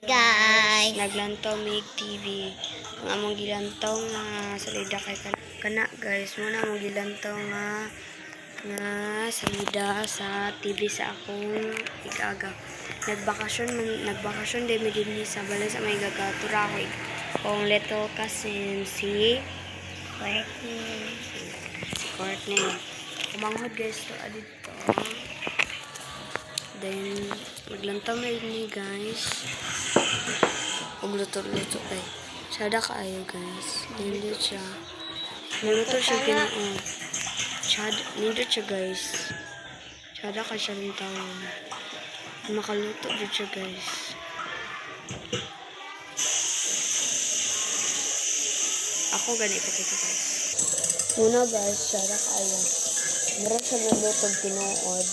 Guys, Naglantaw mig TV. Ang among gilantaw nga salida kay kana guys, muna among gilantaw nga salida sa TV sa akong igaga. Nagbakasyon din mi dinhi sa balay sa may gagatura ko. Kung little cousin si Courtney. Kumanghod guys to adito. Then maglantaw mi guys. Huwag luto-luto kay. Sada kaayo guys. Hindi siya. Naluto siya ginoon. Hindi siya guys. Sada ka siya ng tawon. Makaluto din siya guys. Ako ganito kita guys. Una guys, sada kaayo. Meron siya naluto ginoon.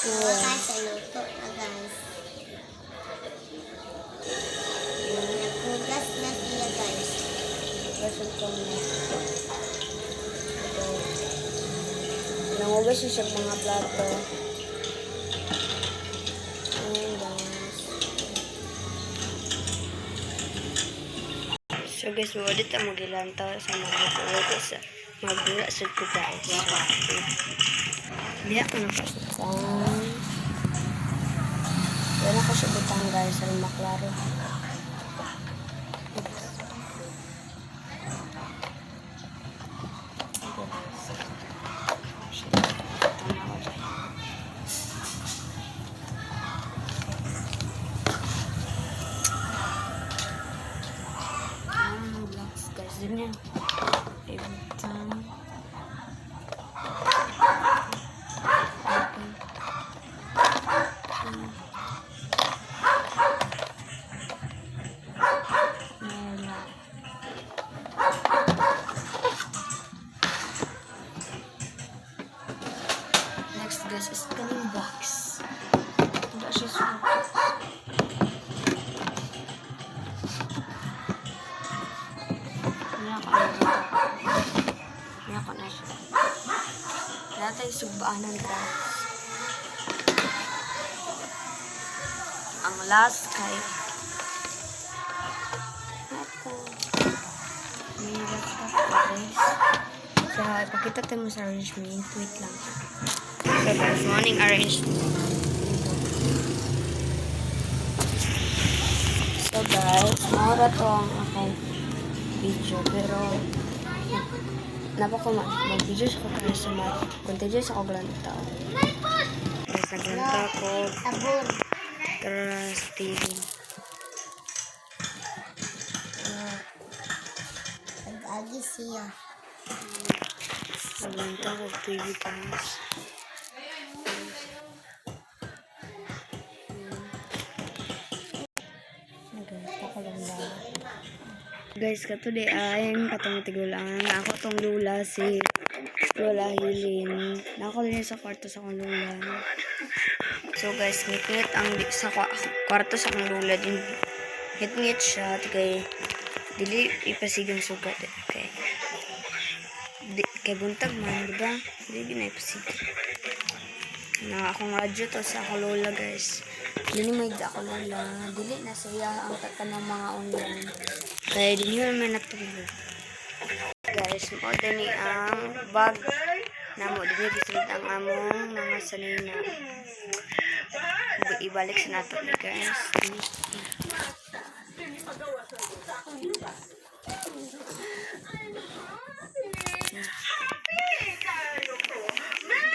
guys, sa luto na guys. Nagpugas na siya guys. Gasol ko na. Nangugas siya sa mga plato. Ayan guys. So guys, ulit ang magilantaw sa mga luto sa magdura sa ito guys. Hindi ako nakasutang. Wala ako sa butang guys sa maklaro. Guys, din yan. Every time. Next guys is kaning box. Hindi siya sulit. Nako na siya. Dati sugbaanan guys. Ang last kay ito. May laptop guys. So, ipakita tayo mo sa arrangement. Wait lang. So guys, morning arrangement. So guys, maura to ang akong video. Pero, mag-video sa ko kayo sa mag-continue sa kaglantaw. Guys, naglantaw ko. Sabon. Terus TV. Nag-agi siya. Naglantaw ko TV guys. Guys, kato di ay katong tigulangan. Ako tong lula si Lola Hilin. Nako din sa kwarto sa akong lula. So guys, ngit-ngit ang sa kwarto sa akong lula din. Ngit-ngit siya kay dili ipasigang sugat kay buntag man, di ba? Dili na ipasigang. Na akong radyo to sa akong lola guys. Dili may da ako lola. Dili na saya ang tatanang mga online. Kaya din yun may natulog. Guys, mo din ang bag na mo. Din gisulod ang among mga sanina. Ibalik sa nato ni guys.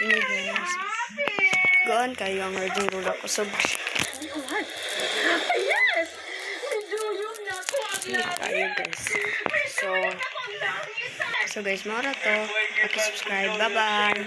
Ini guys. Gaan kayo ang radyo rula ko sa tayo guys. So guys, mara to. Subscribe. Bye-bye.